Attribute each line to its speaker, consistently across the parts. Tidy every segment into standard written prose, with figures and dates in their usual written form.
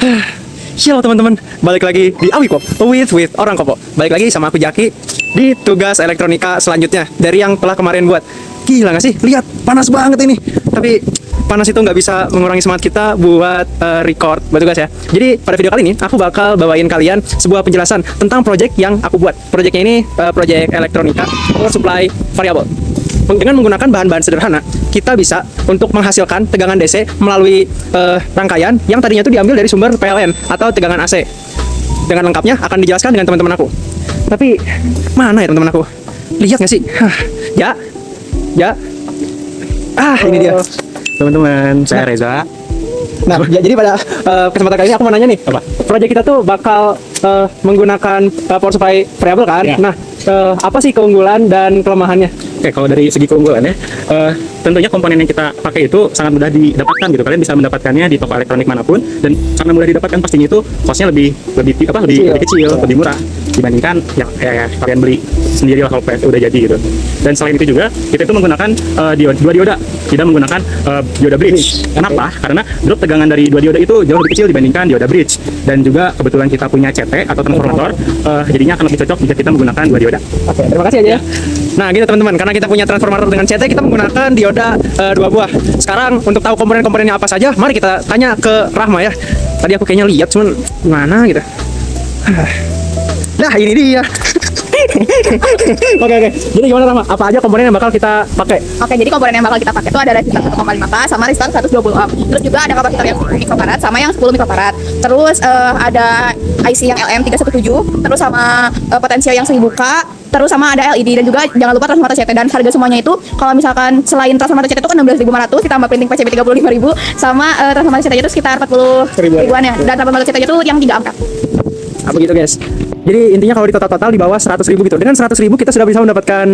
Speaker 1: Halo teman-teman, balik lagi di Awipop with orang Kopo. Balik lagi sama aku Jaki di tugas elektronika selanjutnya dari yang telah kemarin buat. Gila gak sih? Lihat, panas banget ini. Tapi panas itu nggak bisa mengurangi semangat kita buat record buat tugas ya. Jadi pada video kali ini aku bakal bawain kalian sebuah penjelasan tentang project yang aku buat. Projectnya ini project elektronika power supply variable. Dengan menggunakan bahan-bahan sederhana, kita bisa untuk menghasilkan tegangan DC melalui rangkaian yang tadinya itu diambil dari sumber PLN atau tegangan AC. Dengan lengkapnya akan dijelaskan dengan teman-teman aku. Tapi mana ya teman-teman aku? Lihat nggak sih? Ya, ini dia. Teman-teman, saya Reza. Nah, jadi pada kesempatan kali ini aku mau nanya nih, project kita tuh bakal menggunakan power supply variable kan? Ya. Nah, apa sih keunggulan dan kelemahannya?
Speaker 2: Oke, kalau dari segi keunggulannya, tentunya komponen yang kita pakai itu sangat mudah didapatkan gitu. Kalian bisa mendapatkannya di toko elektronik manapun dan sangat mudah didapatkan, pastinya itu costnya lebih kecil, lebih murah dibandingkan yang kalian beli sendiri lah kalau udah jadi gitu. Dan selain itu juga kita itu menggunakan dua dioda, tidak menggunakan dioda bridge. Kenapa? Karena drop tegangan dari dua dioda itu jauh lebih kecil dibandingkan dioda bridge. Dan juga kebetulan kita punya CT atau transformator, jadinya akan lebih cocok jika kita menggunakan dua dioda.
Speaker 1: Oke, terima kasih aja. Nah gitu teman-teman, karena kita punya transformator dengan CT, kita menggunakan dioda 2 buah. Sekarang untuk tahu komponen-komponennya apa saja, mari kita tanya ke Rahma ya. Tadi aku kayaknya lihat, cuman mana gitu. Nah ini dia. Oke. Jadi gimana Rahma? Apa aja komponen yang bakal kita pakai?
Speaker 3: Oke, jadi komponen yang bakal kita pakai itu ada resistor 1,5K sama resistor 120 ohm. Terus juga ada kapasitor yang 10 mikrofarad sama yang 10 mikrofarad. Terus ada IC yang LM317, terus sama potensial yang 1000K, terus sama ada LED dan juga jangan lupa transformator CT. Dan harga semuanya itu kalau misalkan selain transformator CT itu kan 16.500 ditambah printing PCB 35.000 sama transformator CT itu sekitar 40 ribuan ya. Dan transformator CT itu yang 3 angka.
Speaker 1: Apa gitu guys. Jadi intinya kalau di total di bawah 100.000 gitu. Dengan 100.000 kita sudah bisa mendapatkan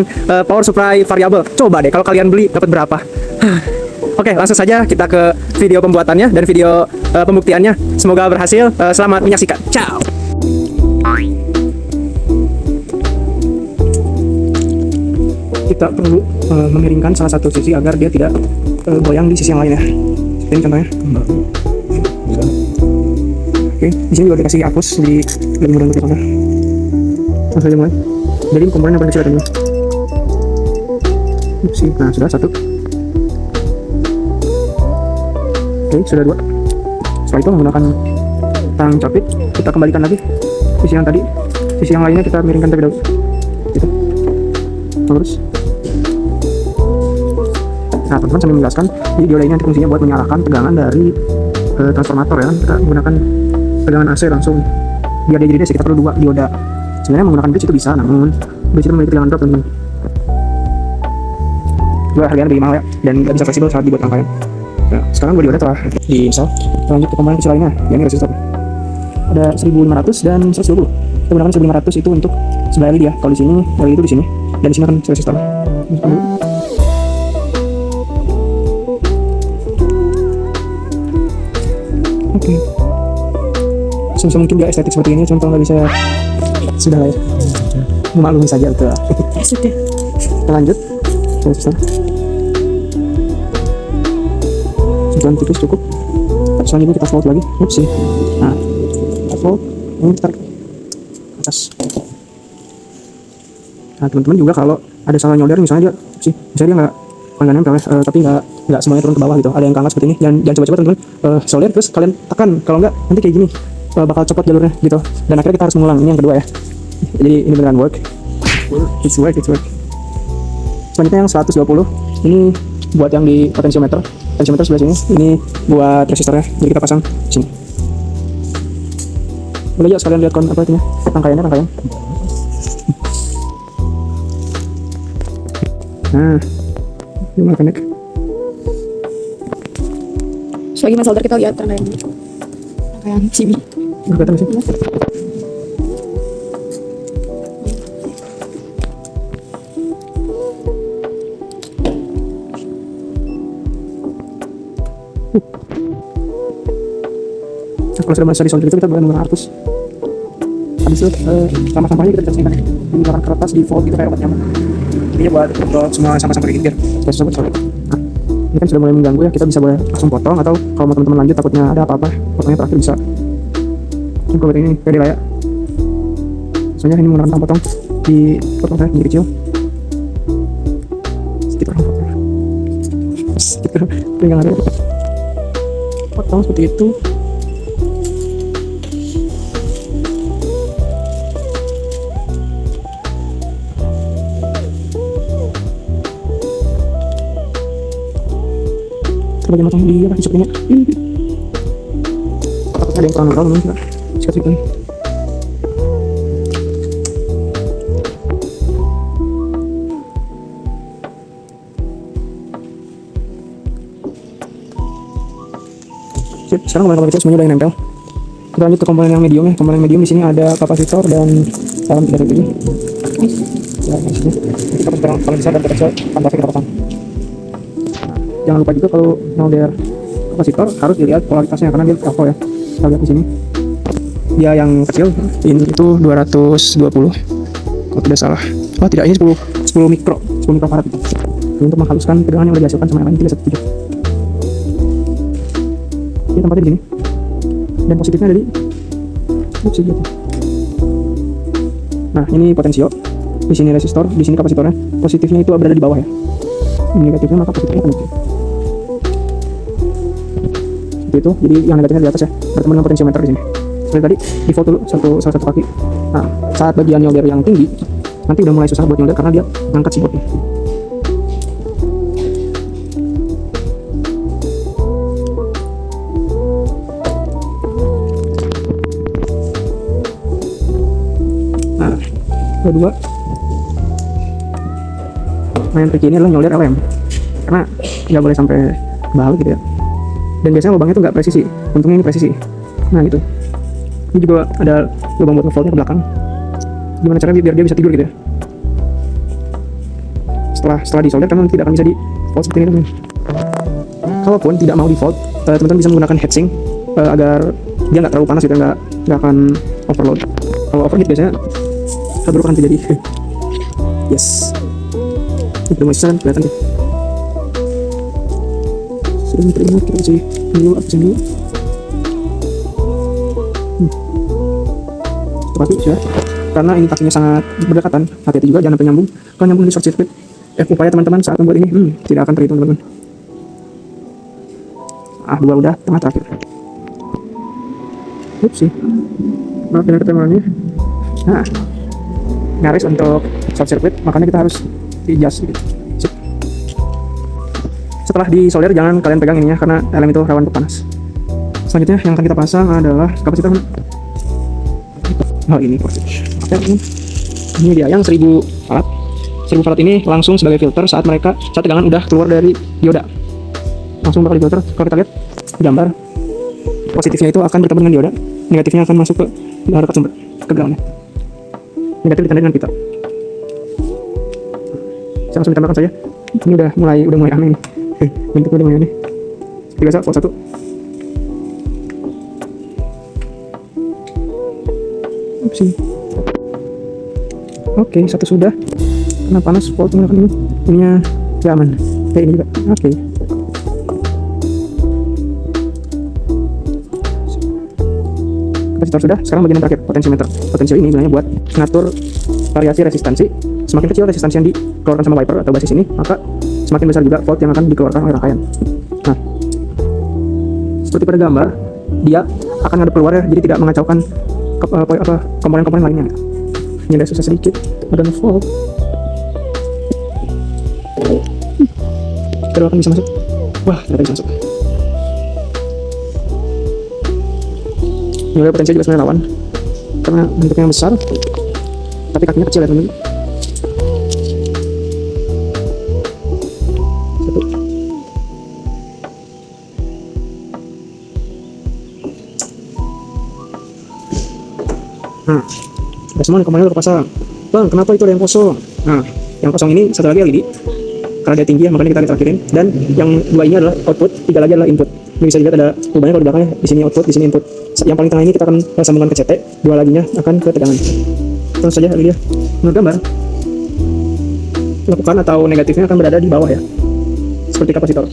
Speaker 1: power supply variable. Coba deh kalau kalian beli dapat berapa. Oke, langsung saja kita ke video pembuatannya dan video pembuktiannya. Semoga berhasil. Selamat menyaksikan. Ciao. Kita perlu memiringkan salah satu sisi agar dia tidak goyang di sisi yang lainnya. Seperti ini contohnya. Oke, di sini juga dikasih apus di lebih mudah untuk dipangkas. Langsung saja mulai. Jadi komponen yang paling kecil tadi. Nah, sudah satu. Oke, sudah dua. Setelah itu menggunakan tang capit, kita kembalikan lagi sisi yang tadi. Sisi yang lainnya kita miringkan terlebih dahulu. Gitu. Terus. Nah, teman-teman sambil menjelaskan, jadi dioda ini nanti fungsinya buat menyalakan tegangan dari transformator ya. Kita menggunakan tegangan AC langsung biar dia jadi DC, kita perlu 2 dioda. Sebenarnya menggunakan bridge itu bisa, namun bridge itu memiliki tegangan drop teman-teman. Juga harganya lebih mahal ya, dan nggak bisa fleksibel saat dibuat rangkaian. Nah, sekarang 2 dioda telah diinstal. Lanjut ke komponen kecil lainnya, yang ini resistor. Ada 1500 dan 120. Kita gunakan 1500 itu untuk sebelah LED ya. Kalau di sini, LED itu di sini, dan di sini akan resistor. Oke. Sebisa mungkin gak estetik seperti ini, contoh nggak bisa, sudah lah ya, memaklumi saja itu. Sudah. Kita lanjut. Sentuhan tipis cukup. Selanjutnya kita fold lagi. Sih. Nah, kita fold. Ini kita tarik ke atas. Nah teman-teman juga kalau ada salah nyolder misalnya dia nggak nempel ya, tapi nggak semuanya turun ke bawah gitu. Ada yang keangkat seperti ini. Jangan coba-coba teman-teman solder terus kalian tekan. Kalau nggak nanti kayak gini. Bakal copot jalurnya gitu, dan akhirnya kita harus mengulang. Ini yang kedua ya. Jadi ini beneran work. It's work. Selanjutnya yang 120 ini buat yang di potensiometer sebelah sini. Ini buat resistornya, jadi kita pasang sini. Boleh aja sekalian lihat rangkaiannya. Nah, ini mulai pendek.
Speaker 3: Selagi solder kita lihat rangkaian CB.
Speaker 1: Kelihatan sih. Kalau sudah merasa di solder itu kita boleh menggunakan artus. Habis itu sampah-sampahnya kita bersihkan ya. Menggunakan kertas di fold itu kayak obat nyamuk. Ini buat untuk semua sampah-sampah kayak gitu biar supaya solder. Nah, ini kan sudah mulai mengganggu ya. Kita bisa boleh langsung potong, atau kalau mau teman-teman lanjut takutnya ada apa-apa, potongnya terakhir bisa Aku buat ini pede lah ya. Soalnya ini menggunakan potong dipotong saya menjadi kecil. Sedikit orang potong. Sedikit pegang ada. Potong seperti itu. Coba potong di apa sepertinya. Ada yang kurang terlalu mungkin sikat ini. Sip, sekarang komponen kecil semuanya udah yang nempel. Kita lanjut ke komponen yang medium ya. Komponen medium di sini ada kapasitor dan dalam dari ini. Ya, di sini. Nanti kapasitor yang paling besar dan terkecil tanpa kita pasang. Jangan lupa juga kalau solder kapasitor harus dilihat kualitasnya karena dia alkohol ya. Kita lihat di sini. Dia yang kecil ini itu 220 kalau tidak salah. Oh tidak, ini 10 mikrofarad. Ini untuk menghaluskan tegangan yang sudah dihasilkan sama yang lain 317. Ini tempatnya di sini. Dan positifnya ada di gitu. Nah, ini potensio. Di sini resistor, di sini kapasitornya. Positifnya itu berada di bawah ya. Ini negatifnya maka positifnya akan negatif. Seperti itu. Jadi yang negatifnya di atas ya. Bertemu dengan potensiometer di sini. Seperti tadi, default dulu salah satu kaki. Nah, saat bagian nyolder yang tinggi, nanti udah mulai susah buat nyolder karena dia ngangkat keyboardnya. Nah, kedua, yang tricky ini adalah nyolder LM karena nggak boleh sampai balik gitu ya. Dan biasanya lubangnya tuh nggak presisi. Untungnya ini presisi. Nah gitu. Ini juga ada lubang buat ngevoltnya ke belakang. Gimana caranya biar dia bisa tidur gitu ya. Setelah disolder teman tidak akan bisa di volt seperti ini teman. Kalaupun tidak mau di volt, teman-teman bisa menggunakan heatsink agar dia nggak terlalu panas gitu, nggak akan overload. Kalau overheat biasanya hal buruk akan terjadi. Yes. Ini udah mulai susah kan kelihatan tuh. Sudah terlihat kita kasih dulu aktifin dulu. Pasti sudah. Karena ini kakinya sangat berdekatan, hati-hati juga jangan sampai nyambung. Kalau nyambung di short circuit, upaya teman-teman saat membuat ini tidak akan terhitung teman-teman. Dua udah, tengah terakhir. Upsi. Maaf dengan ketemuannya. Nah, nyaris untuk short circuit, makanya kita harus di-adjust gitu. Sip. Setelah disolder jangan kalian pegang ininya karena lem itu rawan untuk panas. Selanjutnya yang akan kita pasang adalah kapasitor. Oh ini ini dia yang 1000 farad. 1000 farad ini langsung sebagai filter saat tegangan udah keluar dari dioda. Langsung bakal di filter. Kalau kita lihat di gambar, positifnya itu akan bertemu dengan dioda, negatifnya akan masuk ke dekat sumber, ke groundnya. Negatif ditandai dengan pita. Saya langsung ditambahkan saja. Ini udah mulai aneh nih. Bentuknya udah mulai aneh. Seperti biasa, volt 1. Oke, satu sudah. Karena panas, volt menggunakan ini. Ininya gak aman. Kayak ini juga. Oke. Kapasitor sudah. Sekarang bagian yang terakhir, potensiometer. Potensio ini gunanya buat mengatur variasi resistansi. Semakin kecil resistansi yang dikeluarkan sama wiper atau basis ini, maka semakin besar juga volt yang akan dikeluarkan oleh rangkaian. Nah, seperti pada gambar, dia akan ngadep keluar ya, jadi tidak mengacaukan komponen-komponen lainnya. Ini ada susah sedikit, ada volt. Kita doakan bisa masuk. Wah, ternyata bisa masuk. Nilai potensi juga sebenarnya rawan karena bentuknya besar, tapi kakinya kecil ya teman-teman. Satu. Nah, udah semua nih komponen udah kepasang. Bang, kenapa itu ada yang kosong? Nah, yang kosong ini satu lagi LED. Karena dia tinggi ya, makanya kita terakhirin. Dan yang dua ini adalah output, tiga lagi adalah input. Ini bisa dilihat ada lubangnya kalau di belakangnya. Di sini output, di sini input. Yang paling tengah ini kita akan sambungkan ke CT. Dua laginya akan ke tegangan. Terus saja dia menurut gambar. Lakukan atau negatifnya akan berada di bawah ya, seperti kapasitor.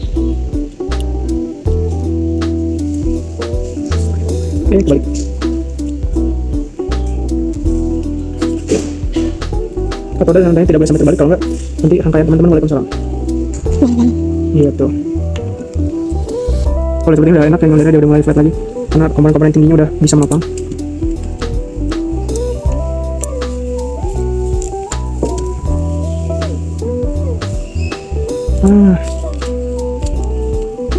Speaker 1: Oke, kembali. angkat roda dan rangkaian tidak boleh sampai terbalik, kalau enggak nanti rangkaian teman-teman. Waalaikumsalam. Iya tuh. Kalau seperti ini udah enak, yang dia udah mulai flat lagi karena komponen-komponen tingginya udah bisa melopang.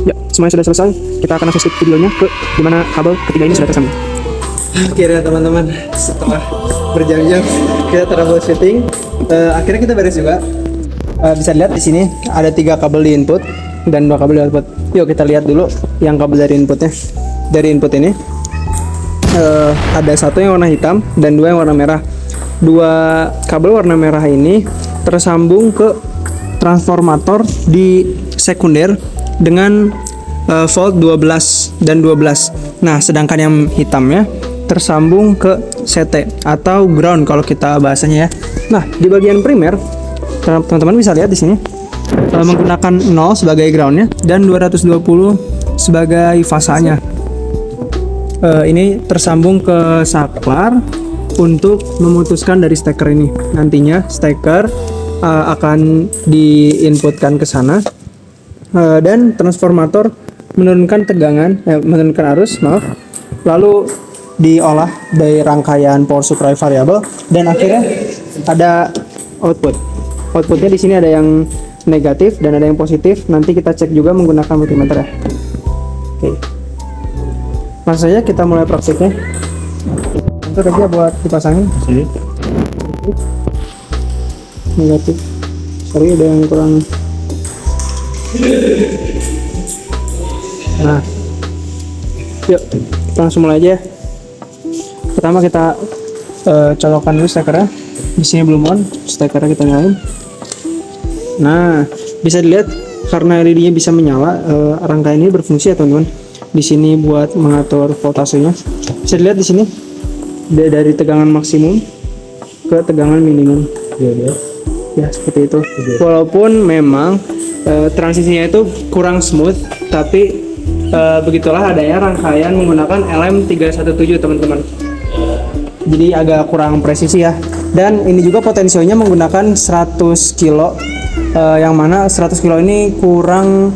Speaker 1: Ya, semuanya sudah selesai. Kita akan langsung skip videonya ke dimana kabel ketiga ini sudah tersambung. Akhirnya teman-teman, setelah berjam-jam kita troubleshooting, akhirnya kita beres juga. Bisa lihat di sini ada 3 kabel di input dan 2 kabel di output. Yuk kita lihat dulu yang kabel dari inputnya. Dari input ini ada 1 yang warna hitam dan 2 yang warna merah. 2 kabel warna merah ini tersambung ke transformator di sekunder dengan volt 12 dan 12. Nah, sedangkan yang hitamnya tersambung ke CT atau ground kalau kita bahasanya ya. Nah, di bagian primer teman-teman bisa lihat di sini menggunakan 0 sebagai groundnya dan 220 sebagai fasanya. Ini tersambung ke saklar untuk memutuskan dari steker ini. Nantinya steker akan diinputkan ke sana dan transformator menurunkan menurunkan arus, lalu diolah dari rangkaian power supply variable dan akhirnya ada output. Outputnya di sini ada yang negatif dan ada yang positif. Nanti kita cek juga menggunakan multimeter ya. Oke. Langsung saja kita mulai praktiknya. Itu aja buat dipasangin. Negatif. Sorry ada yang kurang. Nah, yuk kita langsung mulai aja. Pertama kita colokkan dulu stekernya. Di sini belum on, stekernya kita nyalain. Nah, bisa dilihat karena LED-nya bisa menyala, rangkaian ini berfungsi ya teman-teman. Di sini buat mengatur voltasenya. Bisa dilihat di sini dari tegangan maksimum ke tegangan minimum. Ya seperti itu. Walaupun memang transisinya itu kurang smooth, tapi begitulah adanya rangkaian menggunakan LM317 teman-teman. Jadi agak kurang presisi ya. Dan ini juga potensionya menggunakan 100 kilo, yang mana 100 kilo ini kurang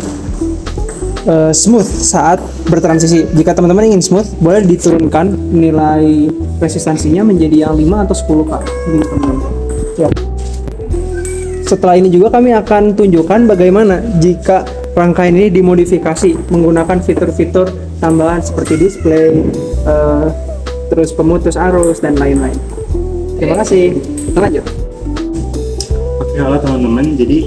Speaker 1: smooth saat bertransisi. Jika teman-teman ingin smooth, boleh diturunkan nilai resistansinya menjadi yang 5 atau 10K. Ini teman-teman. Ya. Setelah ini juga kami akan tunjukkan bagaimana jika rangkaian ini dimodifikasi menggunakan fitur-fitur tambahan seperti display, terus pemutus arus dan lain-lain. Terima kasih. Kita lanjut.
Speaker 2: Oke, halo teman-teman. Jadi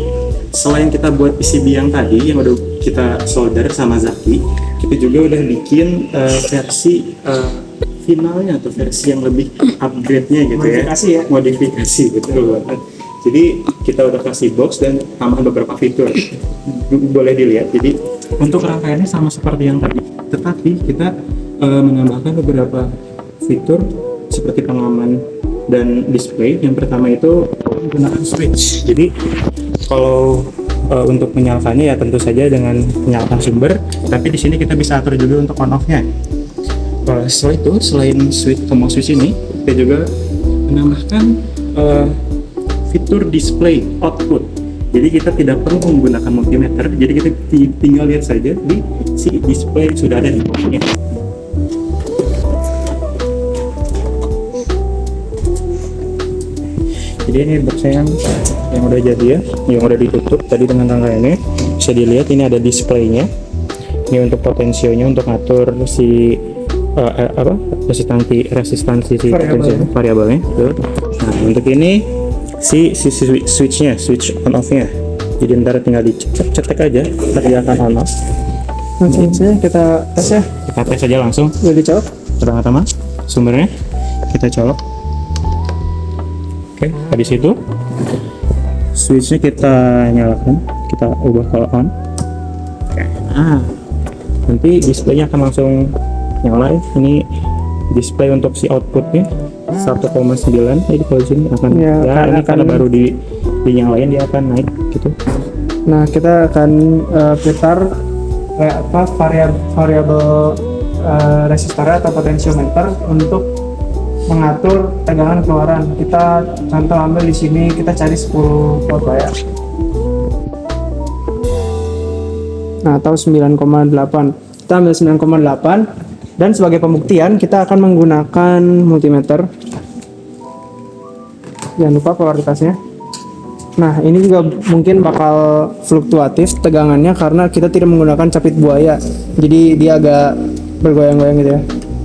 Speaker 2: selain kita buat PCB yang tadi yang udah kita solder sama Zaki, kita juga udah bikin versi finalnya atau versi yang lebih upgrade-nya gitu.
Speaker 1: Modifikasi ya.
Speaker 2: Modifikasi, betul banget. Jadi kita udah kasih box dan tambahan beberapa fitur. Boleh dilihat. Jadi untuk rangkaiannya sama seperti yang tadi, tetapi kita menambahkan beberapa fitur seperti pengaman dan display. Yang pertama itu menggunakan switch. Jadi kalau untuk menyalakannya ya tentu saja dengan menyalakan sumber, tapi di sini kita bisa atur juga untuk on off-nya. Setelah itu, selain tombol switch ini, kita juga menambahkan fitur display output. Jadi kita tidak perlu menggunakan multimeter, jadi kita tinggal lihat saja di si display yang sudah ada di boxnya. Jadi ini boxnya yang udah jadi ya, yang udah ditutup tadi dengan rangkaiannya. Bisa dilihat ini ada displaynya. Ini untuk potensionya, untuk ngatur si resistansi si variabelnya. Nah untuk ini si switchnya, switch on off-nya. Jadi ntar tinggal dicetek aja, ntar dia akan on off.
Speaker 1: Langsung saja kita tes ya.
Speaker 2: Kita tes aja langsung.
Speaker 1: Udah dicolok.
Speaker 2: Pertama-tama sumbernya kita colok. Oke, habis itu switchnya kita nyalakan, kita ubah ke on. Nanti displaynya akan langsung nyala. Ini display untuk si outputnya 1,9. Jadi kalau sini akan
Speaker 1: ya
Speaker 2: ini karena baru dinyalain dia akan naik gitu.
Speaker 1: Nah kita akan putar variabel resistor atau potensiometer untuk mengatur tegangan keluaran. Kita contoh ambil di sini, kita cari 10 volt lah ya. Nah, atau 9,8. Kita ambil 9,8 dan sebagai pembuktian kita akan menggunakan multimeter. Jangan lupa polaritasnya. Nah, ini juga mungkin bakal fluktuatif tegangannya karena kita tidak menggunakan capit buaya. Jadi dia agak bergoyang-goyang gitu ya,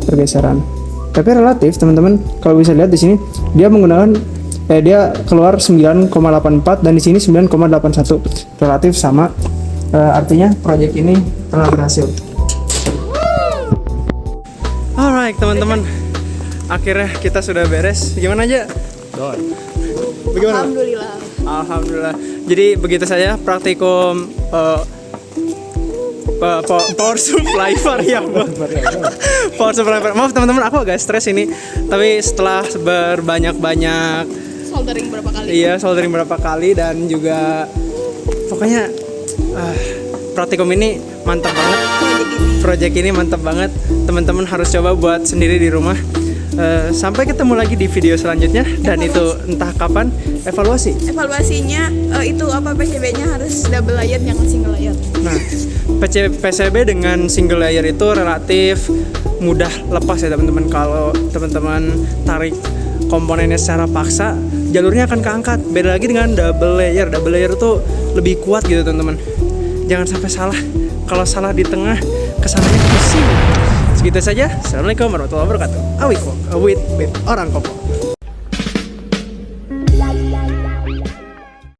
Speaker 1: pergeseran. Tapi relatif, teman-teman, kalau bisa lihat di sini dia menggunakan dia keluar 9,84 dan di sini 9,81. Relatif sama. Artinya proyek ini telah berhasil. Alright, teman-teman. Akhirnya kita sudah beres. Gimana aja? Bagaimana?
Speaker 3: Alhamdulillah.
Speaker 1: Alhamdulillah. Jadi begitu saja praktikum power supply variabel. Power supply variabel. Maaf teman-teman, aku agak stres ini. Tapi setelah berbanyak-banyak
Speaker 3: Soldering berapa kali?
Speaker 1: iya, soldering berapa kali dan juga pokoknya praktikum ini mantap banget. Project ini mantap banget. Teman-teman harus coba buat sendiri di rumah. Sampai ketemu lagi di video selanjutnya dan itu entah kapan
Speaker 3: Evaluasinya itu apa PCB-nya harus double layer jangan single layer.
Speaker 1: Nah, PCB dengan single layer itu relatif mudah lepas ya teman-teman. Kalau teman-teman tarik komponennya secara paksa, jalurnya akan keangkat. Beda lagi dengan double layer. Double layer itu lebih kuat gitu teman-teman. Jangan sampai salah. Kalau salah di tengah, kesananya pusing. Segitu saja. Assalamualaikum warahmatullahi wabarakatuh. Awit, with orang kopo.